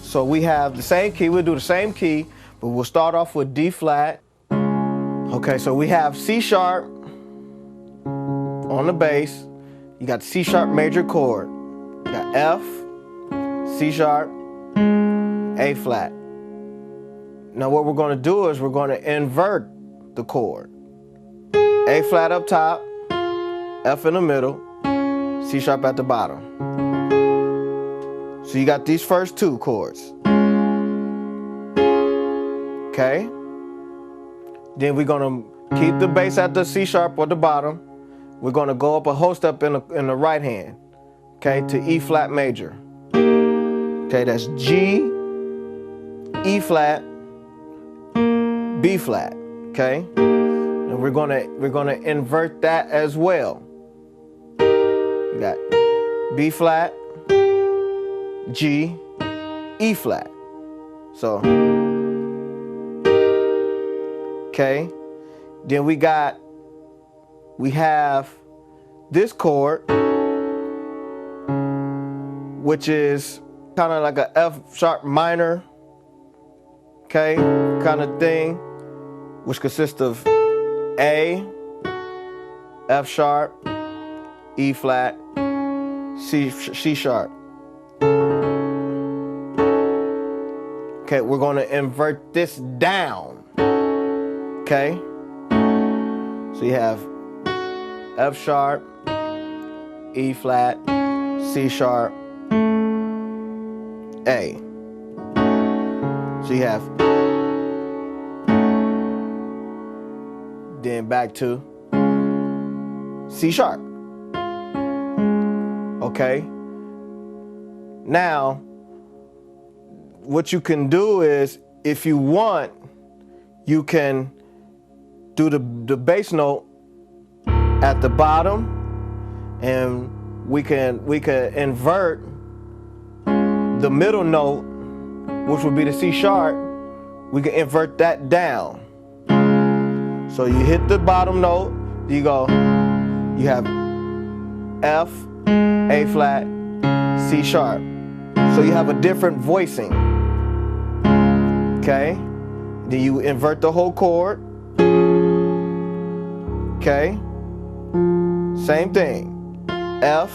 So we have the same key, we'll do the same key, but we'll start off with D flat. Okay, so we have C sharp on the bass. You got C sharp major chord. You got F, C sharp, A flat. Now what we're going to do is we're going to invert the chord. A flat up top, F in the middle, C sharp at the bottom. So you got these first two chords. Okay? Then we're going to keep the bass at the C sharp or the bottom. We're going to go up a whole step in the right hand. Okay, to E flat major. Okay, that's G, E flat, B flat. Okay? And we're gonna invert that as well. We got B flat, G, E flat. So, okay. Then we have this chord, which is kind of like a F sharp minor, okay, kind of thing, which consists of A, F sharp, E flat, C sharp. Okay, we're going to invert this down. Okay? So you have F sharp, E flat, C sharp, A. So you have then back to C sharp. Okay? Now, what you can do is, if you want, you can do the bass note at the bottom, and we can invert the middle note, which would be the C sharp. We can invert that down. So you hit the bottom note, you have F, A flat, C sharp. So you have a different voicing. Okay? Then you invert the whole chord. Okay? Same thing. F,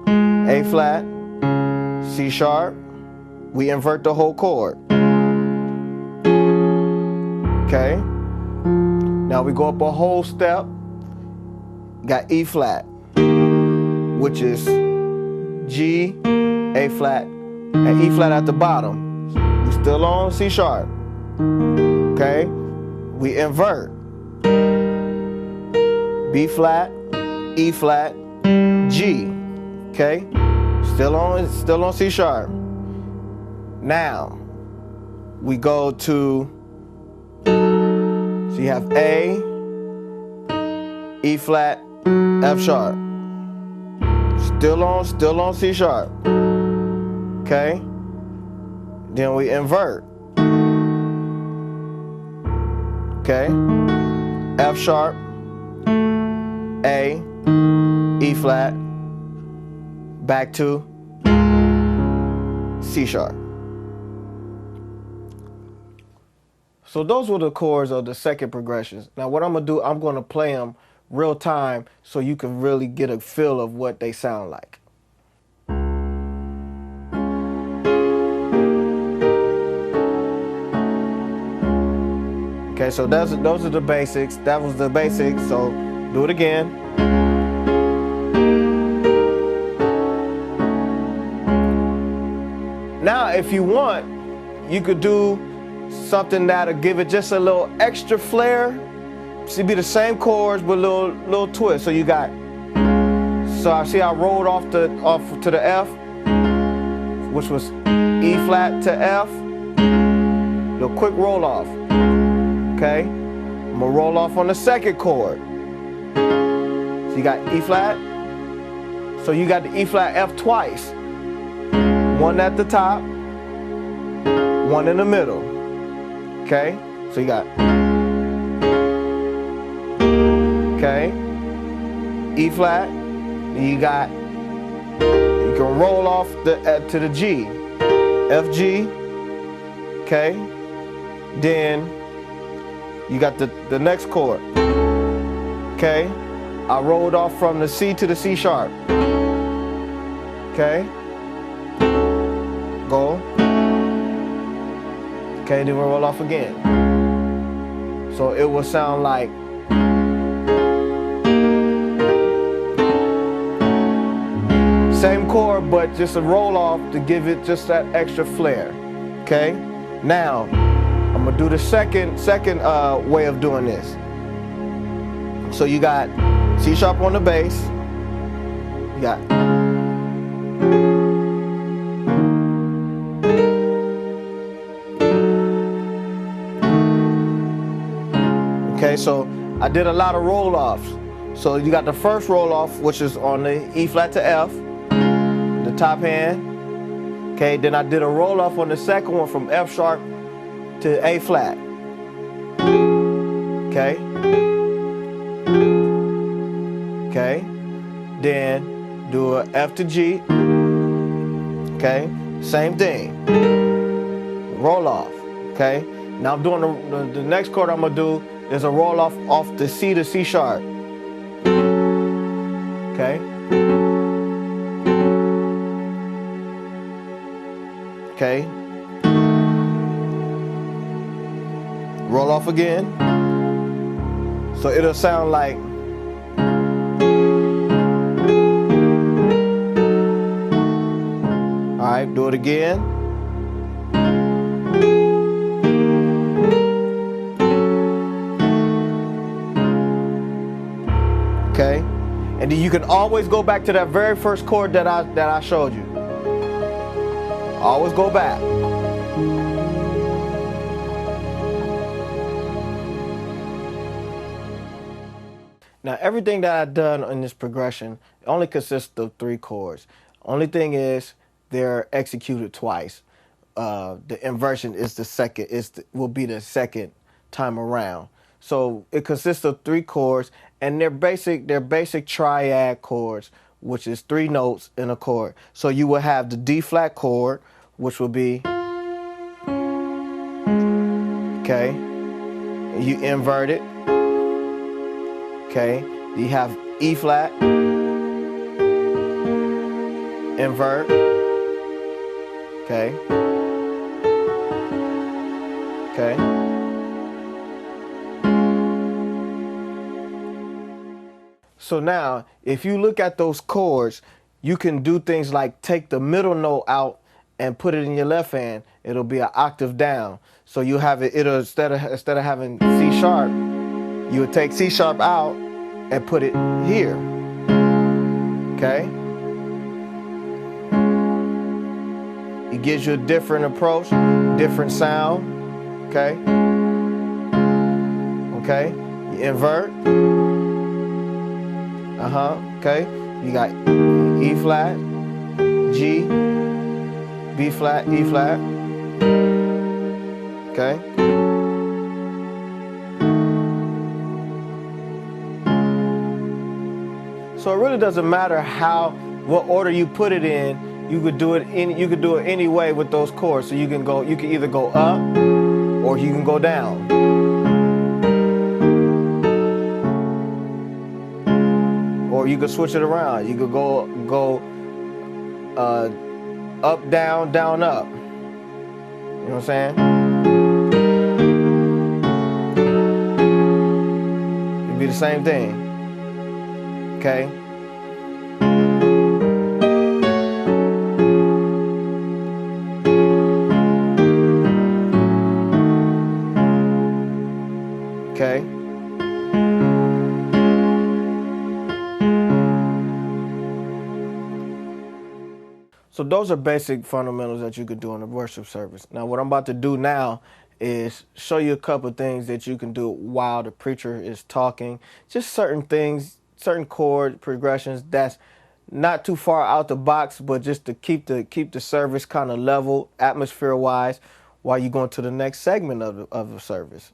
A flat, C sharp. We invert the whole chord. Okay? Now we go up a whole step. Got E flat, which is G, A flat, and E flat at the bottom. We still on C sharp. Okay? We invert. B flat, E flat, G. Okay? Still on C sharp. Now we go to, so you have A, E flat, F sharp. Still on C sharp. Okay? Then we invert. Okay? F sharp, A, E flat, back to C sharp. So those were the chords of the second progressions. Now what I'm gonna do, I'm gonna play them real time so you can really get a feel of what they sound like. Okay, so those are the basics. That was the basics, so do it again. Now, if you want, you could do something that'll give it just a little extra flair. So it'd be the same chords but a little twist. So you got, so I see I rolled off to the F, which was E flat to F. Little quick roll off. Okay? I'm gonna roll off on the second chord. So you got E flat. So you got the E flat F twice. One at the top, one in the middle. Okay? So you got, okay, E flat, you can roll off to the G, F G, okay? Then you got the next chord, okay? I rolled off from the C to the C sharp, okay? Go. Okay, then we roll off again. So it will sound like same chord, but just a roll off to give it just that extra flair. Okay? Now, I'm gonna do the second way of doing this. So you got C sharp on the bass. You got okay, so I did a lot of roll-offs. So you got the first roll-off, which is on the E flat to F, the top hand. Okay, then I did a roll-off on the second one from F sharp to A flat. Okay. Okay. Then do a F to G. Okay. Same thing. Roll off. Okay. Now I'm doing the next chord I'm gonna do is a roll off the C to C sharp. Okay. Okay. Roll off again. So it'll sound like all right, do it again. Okay. And then you can always go back to that very first chord that I showed you. Always go back. Now everything that I've done in this progression only consists of 3 chords. Only thing is they're executed twice. The inversion is will be the second time around. So it consists of 3 chords, and they're basic triad chords, which is 3 notes in a chord. So you will have the D flat chord, which will be okay. You invert it. Okay. You have E flat, invert. Okay. Okay. So now, if you look at those chords, you can do things like take the middle note out and put it in your left hand. It'll be an octave down. So you have it. It'll instead of having C sharp, you would take C sharp out and put it here. Okay. It gives you a different approach, different sound. Okay. Okay. You invert. Okay. You got E flat, G, B flat, E flat. Okay. So it really doesn't matter what order you put it in. You could do it any way with those chords. So you can either go up or you can go down. Or you could switch it around. You could go up, down, down, up. You know what I'm saying? It'd be the same thing. Okay. Okay. So those are basic fundamentals that you could do in a worship service. Now what I'm about to do now is show you a couple of things that you can do while the preacher is talking. Just certain things, certain chord progressions that's not too far out the box, but just to keep the service kind of level, atmosphere-wise, while you're going to the next segment of the service.